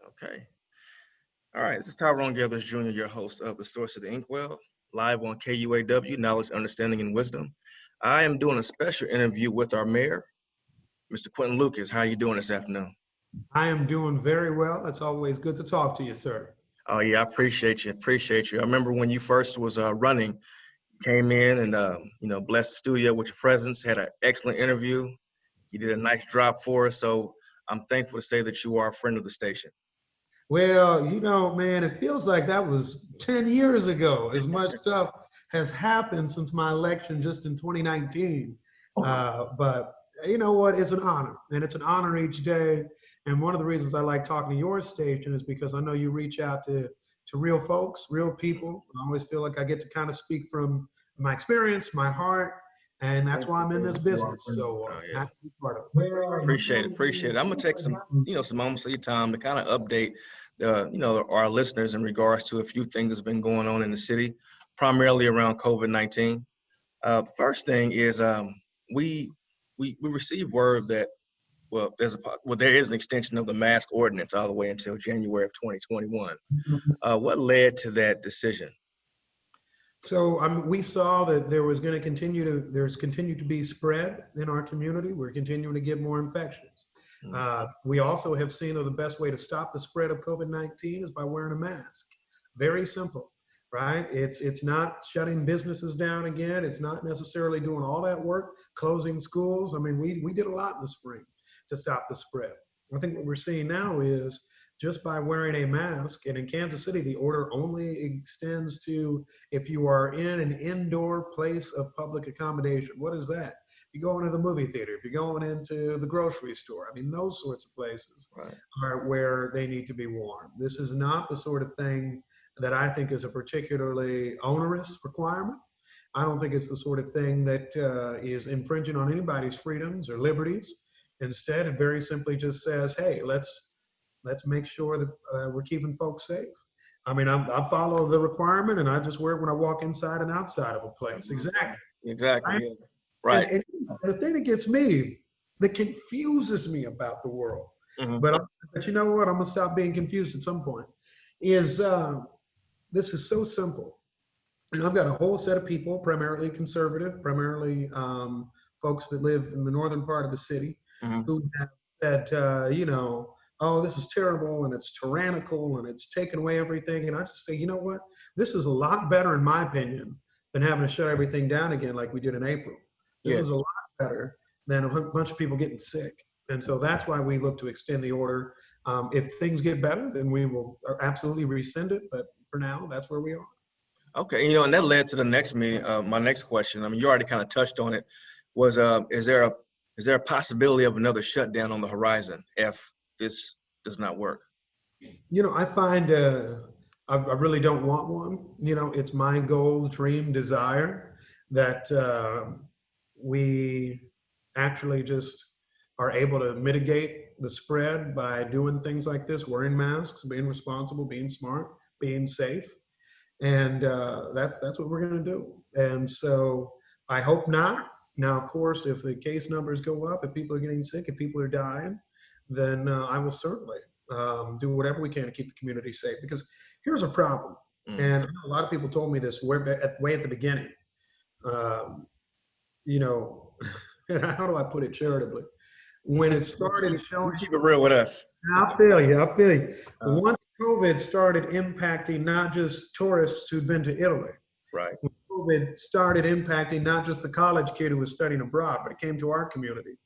Okay. All right. This is Tyrone Gethers Jr., your host of The Source of the Inkwell, live on KUAW, Knowledge, Understanding, and Wisdom. I am doing a special interview with our mayor, Mr. Quinton Lucas. How are you doing this afternoon? I am doing very well. It's always good to talk to you, sir. Oh, yeah, I appreciate you. Appreciate you. I remember when you first was running, came in and, blessed the studio with your presence, had an excellent interview. You did a nice drop for us. So I'm thankful to say that you are a friend of the station. Well, man, it feels like that was 10 years ago. As much stuff has happened since my election just in 2019. But you know what? It's an honor, and it's an honor each day. And one of the reasons I like talking to your station is because I know you reach out to real folks, real people. I always feel like I get to kind of speak from my experience, my heart, and that's why I'm in this business. So Oh, yeah. happy to be part of it. Appreciate it. Appreciate it. I'm gonna take some moments of your time to kind of update our listeners in regards to a few things that's been going on in the city, primarily around COVID-19. First thing is we received word that there is an extension of the mask ordinance all the way until January of 2021. What led to that decision? So we saw that there was going to there's continued to be spread in our community. We're continuing to get more infections. We also have seen that the best way to stop the spread of COVID-19 is by wearing a mask. Very simple, right? It's not shutting businesses down again. It's not necessarily doing all that work, closing schools. I mean, we did a lot in the spring to stop the spread. I think what we're seeing now is just by wearing a mask, and in Kansas City, the order only extends to if you are in an indoor place of public accommodation. What is that? You go into the movie theater, if you're going into the grocery store, I mean, those sorts of places are where they need to be worn. This is not the sort of thing that I think is a particularly onerous requirement. I don't think it's the sort of thing that is infringing on anybody's freedoms or liberties. Instead, it very simply just says, hey, let's make sure that we're keeping folks safe. I mean, I follow the requirement, and I just wear it when I walk inside and outside of a place. Exactly. Exactly. Right? Yeah. Right. And the thing that gets me, that confuses me about the world, Mhm. but you know what? I'm gonna stop being confused at some point. Is this is so simple, and I've got a whole set of people, primarily conservative, primarily folks that live in the northern part of the city, Mhm. who have said, oh, this is terrible and it's tyrannical and it's taken away everything. And I just say, you know what? This is a lot better, in my opinion, than having to shut everything down again like we did in April. This Yes. is a lot better than a bunch of people getting sick. And so that's why we look to extend the order. If things get better, then we will absolutely rescind it. But for now, that's where we are. Okay, and that led to my next question. I mean, you already kind of touched on it. Was is there a possibility of another shutdown on the horizon if this does not work? I find I really don't want one. It's my goal, dream, desire that we actually just are able to mitigate the spread by doing things like this, wearing masks, being responsible, being smart, being safe, and that's what we're going to do. And so I hope not. Now, of course, if the case numbers go up, if people are getting sick, if people are dying, then I will certainly do whatever we can to keep the community safe. Because here's a problem, and I know a lot of people told me this way at the beginning. Um, you know, how do I put it charitably? When it started showing, Keep it real with us. I feel you. I feel you. Once COVID started impacting not just tourists who'd been to Italy, Right. when COVID started impacting not just the college kid who was studying abroad, but it came to our community.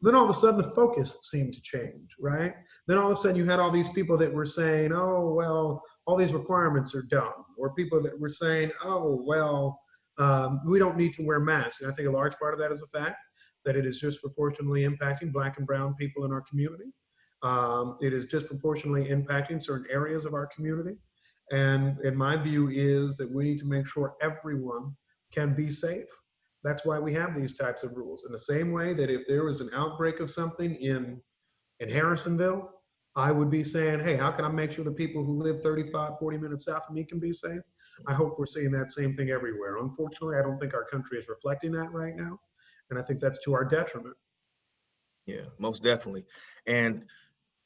Then all of a sudden the focus seemed to change, right? Then all of a sudden you had all these people that were saying, oh, well, all these requirements are dumb. Or people that were saying, oh, well, we don't need to wear masks. And I think a large part of that is the fact that it is disproportionately impacting Black and brown people in our community. It is disproportionately impacting certain areas of our community. And my view is that we need to make sure everyone can be safe. That's why we have these types of rules. In the same way that if there was an outbreak of something in Harrisonville, I would be saying, hey, how can I make sure the people who live 35, 40 minutes south of me can be safe? I hope we're seeing that same thing everywhere. Unfortunately, I don't think our country is reflecting that right now. And I think that's to our detriment. Yeah, most definitely. And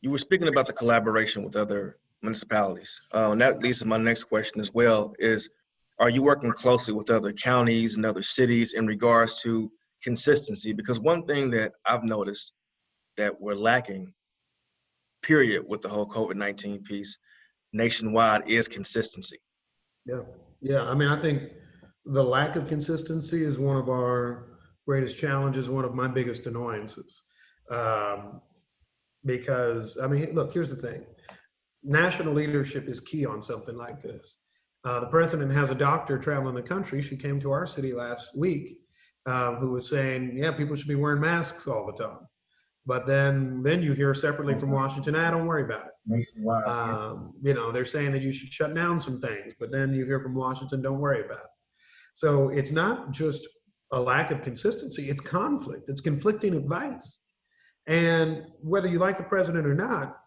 You were speaking about the collaboration with other municipalities. And that leads to my next question as well is, are you working closely with other counties and other cities in regards to consistency? Because one thing that I've noticed that we're lacking, period, with the whole COVID-19 piece nationwide is consistency. Yeah. Yeah. I mean, I think the lack of consistency is one of our greatest challenges, one of my biggest annoyances. Um, because, I mean, look, here's the thing. National leadership is key on something like this. The president has a doctor traveling the country. She came to our city last week, who was saying, yeah, people should be wearing masks all the time. But then you hear separately from Washington, don't worry about it. You know, they're saying that you should shut down some things, but then you hear from Washington, don't worry about it. So it's not just a lack of consistency, it's conflict, it's conflicting advice. And whether you like the president or not,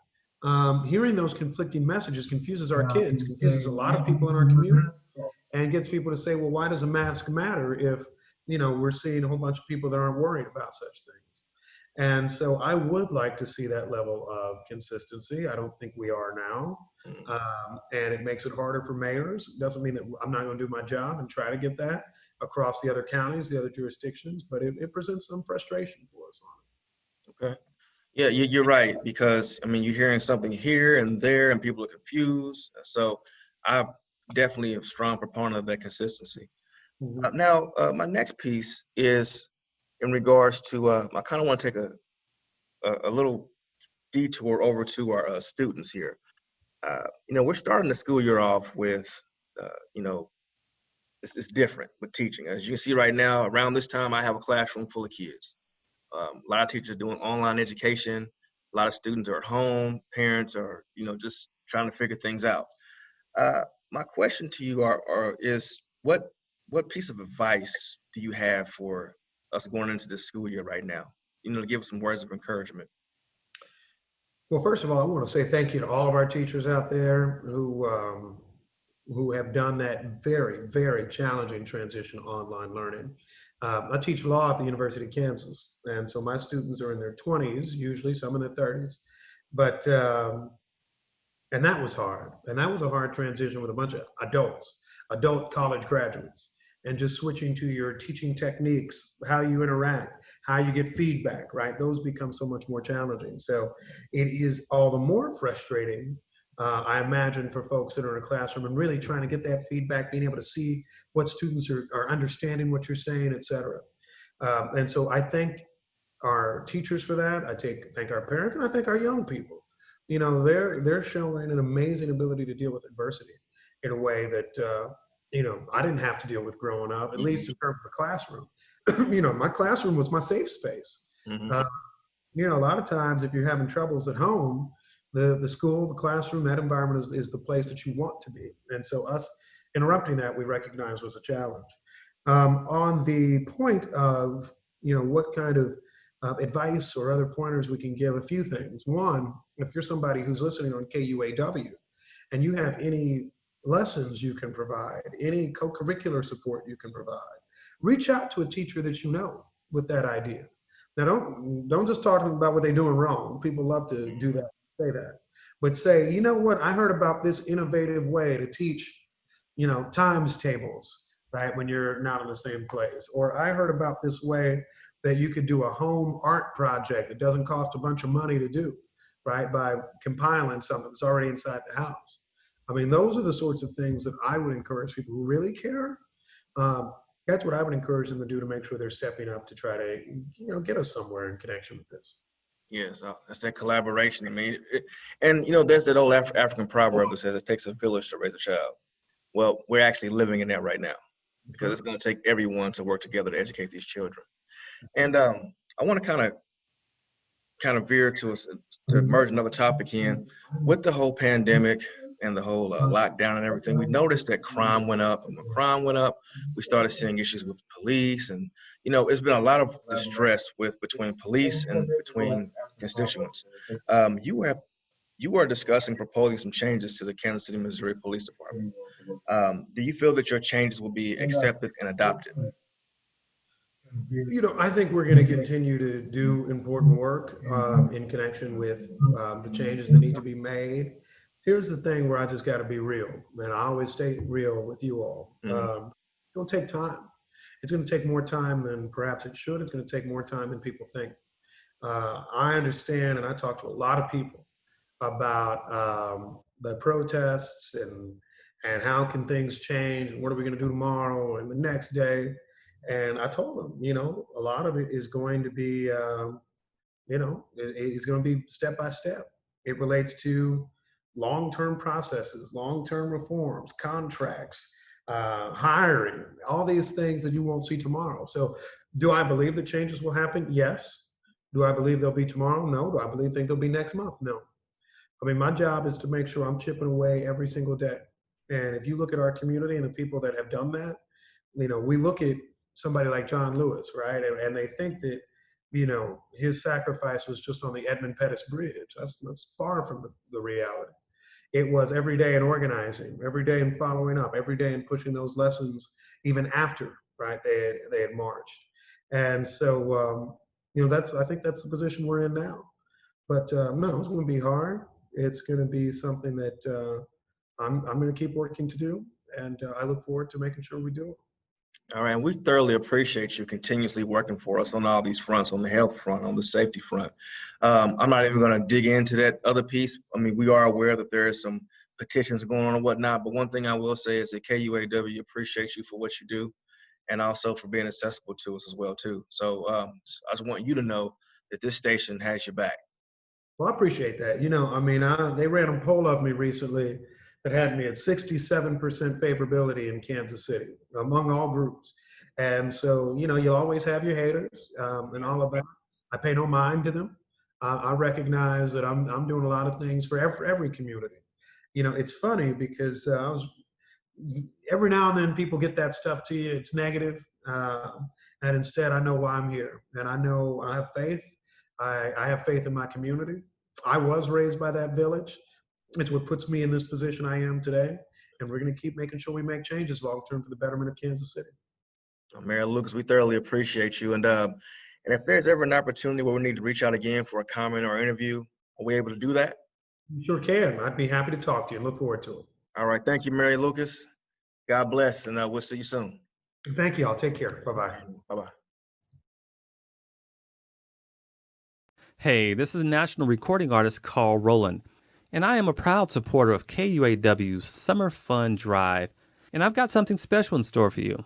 hearing those conflicting messages confuses our kids, confuses a lot of people in our community, and gets people to say, well, why does a mask matter if, you know, we're seeing a whole bunch of people that aren't worried about such things? And so I would like to see that level of consistency. I don't think we are now. And it makes it harder for mayors. It doesn't mean that I'm not going to do my job and try to get that across the other counties, the other jurisdictions, but it presents some frustration for us on it. Okay. Yeah, you're right, because I mean, you're hearing something here and there and people are confused. So I'm definitely a strong proponent of that consistency. Now, my next piece is in regards to, I kind of want to take a little detour over to our students here. You know, we're starting the school year off with, you know, it's different with teaching. As you can see right now, around this time, I have a classroom full of kids. A lot of teachers doing online education. A lot of students are at home. Parents are, you know, just trying to figure things out. My question to you is what piece of advice do you have for us going into this school year right now? You know, to give us some words of encouragement. Well, first of all, I want to say thank you to all of our teachers out there who have done that very, very challenging transition to online learning. I teach law at the University of Kansas, and so my students are in their 20s, usually some in their 30s. But and that was hard, and that was a hard transition with a bunch of adult college graduates, and just switching to your teaching techniques, how you interact, how you get feedback, right? Those become so much more challenging. So it is all the more frustrating, I imagine, for folks that are in a classroom and really trying to get that feedback, being able to see what students are understanding what you're saying, et cetera. And so I thank our teachers for that. I thank our parents, and I thank our young people. You know, they're showing an amazing ability to deal with adversity in a way that you know, I didn't have to deal with growing up, at least in terms of the classroom. You know, my classroom was my safe space. You know, a lot of times if you're having troubles at home, the school, the classroom, that environment is the place that you want to be. And so us interrupting that, we recognize was a challenge. On the point of, you know, what kind of advice or other pointers we can give, a few things. One, if you're somebody who's listening on KUAW and you have any lessons you can provide, any co-curricular support you can provide, reach out to a teacher that you know with that idea. Now, don't just talk to them about what they're doing wrong. People love to do that, say that. But say, you know what, I heard about this innovative way to teach, you know, times tables, right, when you're not in the same place. Or I heard about this way that you could do a home art project that doesn't cost a bunch of money to do, right, by compiling something that's already inside the house. I mean, those are the sorts of things that I would encourage people who really care. That's what I would encourage them to do to make sure they're stepping up to try to, you know, get us somewhere in connection with this. Yes, that's that collaboration. I mean, and you know, there's that old African proverb that says it takes a village to raise a child. Well, we're actually living in that right now, because it's going to take everyone to work together to educate these children. And I want to kind of veer to merge another topic in. With the whole pandemic and the whole lockdown and everything, we noticed that crime went up. And when crime went up, we started seeing issues with police. And, you know, it's been a lot of distress between police and between constituents. You are discussing proposing some changes to the Kansas City, Missouri Police Department. Do you feel that your changes will be accepted and adopted? I think we're going to continue to do important work in connection with the changes that need to be made. Here's the thing where I just got to be real, and I always stay real with you all. It'll take time. It's going to take more time than perhaps it should. It's going to take more time than people think. I understand, and I talk to a lot of people about the protests and how can things change and what are we going to do tomorrow and the next day. And I told them, a lot of it is going to be, it's going to be step by step. It relates to long-term processes, long-term reforms, contracts, hiring, all these things that you won't see tomorrow. So do I believe that changes will happen? Yes. Do I believe they'll be tomorrow? No. Do I think they'll be next month? No. I mean, my job is to make sure I'm chipping away every single day. And if you look at our community and the people that have done that, we look at somebody like John Lewis, right? And they think that, his sacrifice was just on the Edmund Pettus Bridge. That's far from the reality. It was every day in organizing, every day in following up, every day in pushing those lessons, even after, right, they had marched. And so, I think that's the position we're in now. But no, it's going to be hard. It's going to be something that I'm going to keep working to do, and I look forward to making sure we do it. All right, and we thoroughly appreciate you continuously working for us on all these fronts, on the health front, on the safety front. I'm not even going to dig into that other piece. I mean, we are aware that there is some petitions going on and whatnot, but one thing I will say is that KUAW appreciates you for what you do and also for being accessible to us as well, too. So I just want you to know that this station has your back. Well, I appreciate that. They ran a poll of me recently that had me at 67% favorability in Kansas City among all groups. And so, you'll always have your haters and all of that. I pay no mind to them. I recognize that I'm doing a lot of things for every community. It's funny because every now and then people get that stuff to you. It's negative. And instead, I know why I'm here. And I know I have faith. I have faith in my community. I was raised by that village. It's what puts me in this position I am today. And we're going to keep making sure we make changes long-term for the betterment of Kansas City. Mayor Lucas, we thoroughly appreciate you. And if there's ever an opportunity where we need to reach out again for a comment or interview, are we able to do that? You sure can. I'd be happy to talk to you and look forward to it. All right. Thank you, Mayor Lucas. God bless, and we'll see you soon. Thank you. I'll take care. Bye-bye. Bye-bye. Hey, this is national recording artist Carl Rowland, and I am a proud supporter of KUAW's Summer Fun Drive, and I've got something special in store for you.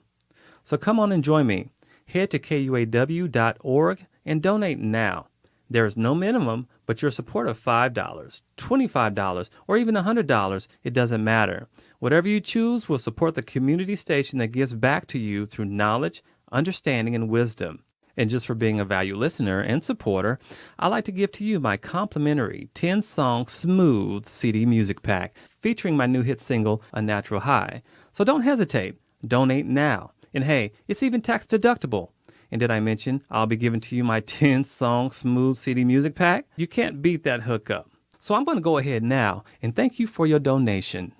So come on and join me. Head to KUAW.org and donate now. There is no minimum, but your support of $5, $25, or even $100, it doesn't matter. Whatever you choose will support the community station that gives back to you through knowledge, understanding, and wisdom. And just for being a value listener and supporter, I'd like to give to you my complimentary 10-song smooth CD music pack featuring my new hit single, A Natural High. So don't hesitate. Donate now. And hey, it's even tax deductible. And did I mention I'll be giving to you my 10-song smooth CD music pack? You can't beat that hookup. So I'm going to go ahead now and thank you for your donation.